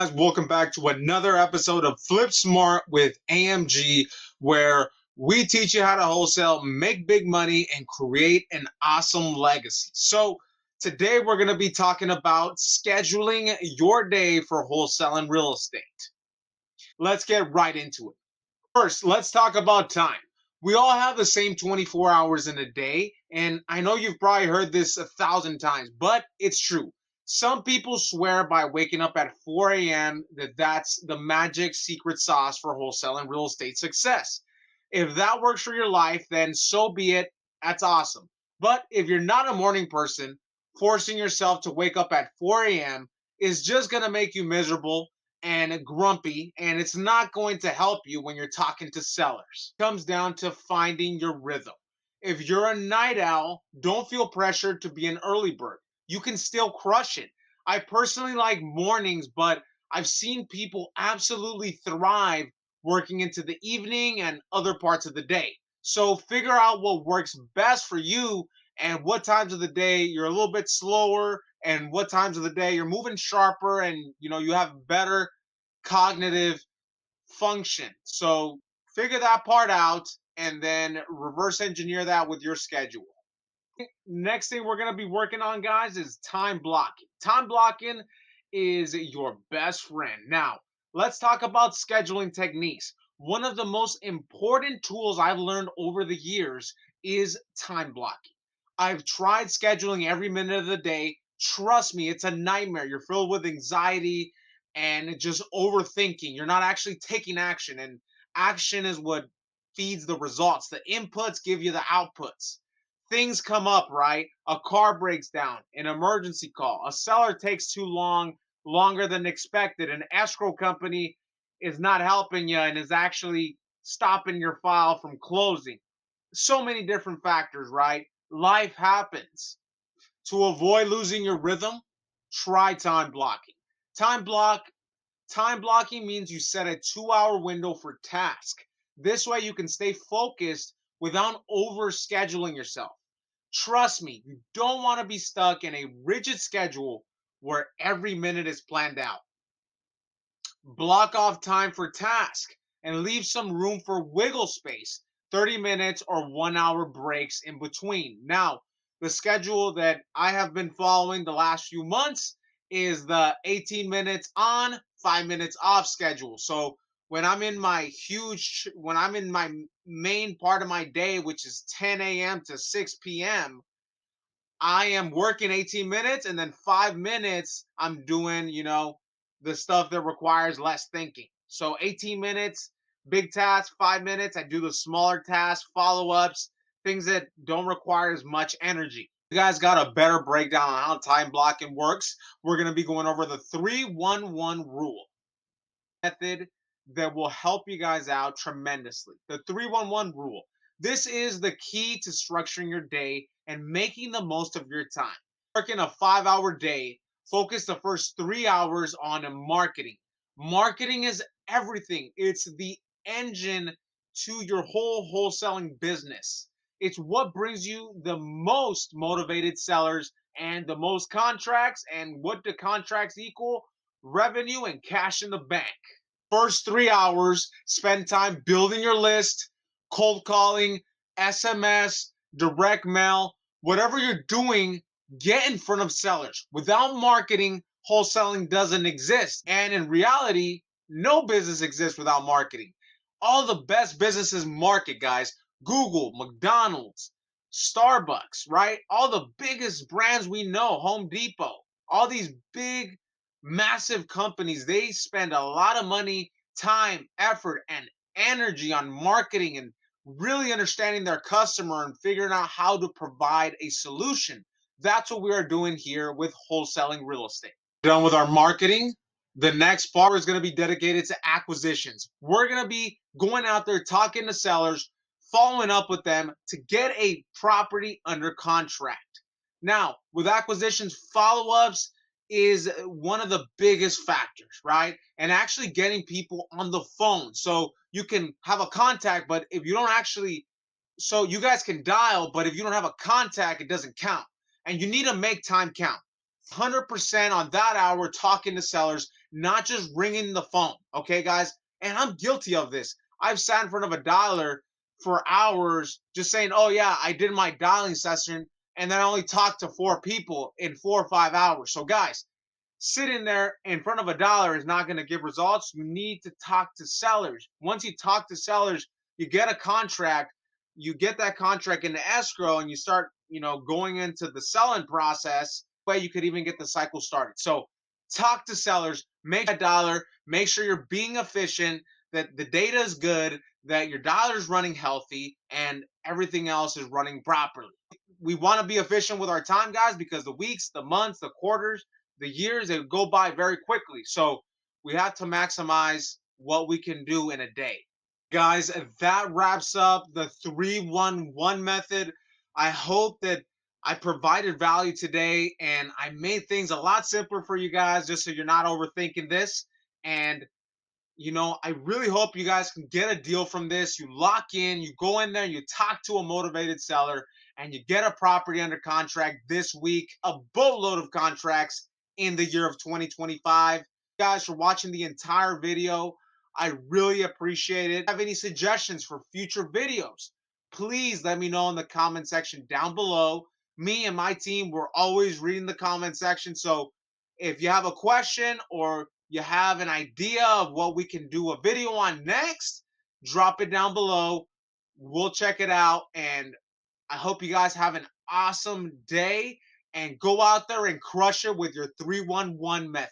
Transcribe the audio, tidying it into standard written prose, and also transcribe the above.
Guys, welcome back to another episode of FlipSmart with AMG, where we teach you how to wholesale, make big money, and create an awesome legacy. So today we're going to be talking about scheduling your day for wholesaling real estate. Let's get right into it. First, let's talk about time. We all have the same 24 hours in a day, and I know you've probably heard this 1,000 times, but it's true. Some people swear by waking up at 4 a.m. that's the magic secret sauce for wholesaling real estate success. If that works for your life, then so be it. That's awesome. But if you're not a morning person, forcing yourself to wake up at 4 a.m. is just going to make you miserable and grumpy, and it's not going to help you when you're talking to sellers. It comes down to finding your rhythm. If you're a night owl, don't feel pressured to be an early bird. You can still crush it. I personally like mornings, but I've seen people absolutely thrive working into the evening and other parts of the day. So figure out what works best for you and what times of the day you're a little bit slower and what times of the day you're moving sharper and you have better cognitive function. So figure that part out and then reverse engineer that with your schedule. Next thing we're going to be working on, guys, is time blocking. Time blocking is your best friend. Now, let's talk about scheduling techniques. One of the most important tools I've learned over the years is time blocking. I've tried scheduling every minute of the day. Trust me, it's a nightmare. You're filled with anxiety and just overthinking. You're not actually taking action, and action is what feeds the results. The inputs give you the outputs. Things come up, right? A car breaks down, an emergency call, a seller takes too long, longer than expected, an escrow company is not helping you and is actually stopping your file from closing. So many different factors, right? Life happens. To avoid losing your rhythm, try time blocking. Time block Time blocking means you set a 2-hour window for task. This way you can stay focused without overscheduling yourself. Trust me, you don't want to be stuck in a rigid schedule where every minute is planned out. Block off time for task and leave some room for wiggle space, 30 minutes or 1 hour breaks in between. Now, the schedule that I have been following the last few months is the 18 minutes on, 5 minutes off schedule. So when I'm in my main part of my day, which is 10 a.m. to 6 p.m., I am working 18 minutes and then 5 minutes I'm doing, the stuff that requires less thinking. So 18 minutes, big task, 5 minutes, I do the smaller tasks, follow ups, things that don't require as much energy. You guys got a better breakdown on how time blocking works. We're going to be going over the 3-1-1 rule method that will help you guys out tremendously. The 3-1-1 rule. This is the key to structuring your day and making the most of your time. Working a 5-hour day, focus the first 3 hours on marketing. Marketing is everything, it's the engine to your whole wholesaling business. It's what brings you the most motivated sellers and the most contracts. And what do contracts equal? Revenue and cash in the bank. First 3 hours, spend time building your list, cold calling, SMS, direct mail, whatever you're doing, get in front of sellers. Without marketing, wholesaling doesn't exist. And in reality, no business exists without marketing. All the best businesses market, guys. Google, McDonald's, Starbucks, right? All the biggest brands we know, Home Depot, all these big massive companies, they spend a lot of money, time, effort, and energy on marketing and really understanding their customer and figuring out how to provide a solution. That's what we are doing here with wholesaling real estate. Done with our marketing. The next part is going to be dedicated to acquisitions. We're going to be going out there talking to sellers, following up with them to get a property under contract. Now, with acquisitions, follow ups is one of the biggest factors, right? And actually getting people on the phone. So you can have a contact, but if you don't actually, so you guys can dial, but if you don't have a contact, it doesn't count. And you need to make time count. 100% on that hour talking to sellers, not just ringing the phone. Okay, guys? And I'm guilty of this. I've sat in front of a dialer for hours just saying, oh, yeah, I did my dialing session. And then I only talked to 4 people in 4 or 5 hours. So, guys, sitting there in front of a dollar is not going to give results. You need to talk to sellers. Once you talk to sellers, you get a contract, you get that contract into escrow, and you start, going into the selling process. Way you could even get the cycle started. So talk to sellers, make a dollar, make sure you're being efficient, that the data is good, that your dollar is running healthy, and everything else is running properly. We want to be efficient with our time, guys, because the weeks, the months, the quarters, the years, they go by very quickly. So we have to maximize what we can do in a day. Guys, that wraps up the 311 method. I hope that I provided value today and I made things a lot simpler for you guys just so you're not overthinking this. And I really hope you guys can get a deal from this. You lock in, you go in there, you talk to a motivated seller, and you get a property under contract this week, a boatload of contracts in the year of 2025. Guys, for watching the entire video. I really appreciate it. If you have any suggestions for future videos, please let me know in the comment section down below. Me and my team, we're always reading the comment section. So if you have a question or you have an idea of what we can do a video on next, drop it down below. We'll check it out. And I hope you guys have an awesome day and go out there and crush it with your 311 method.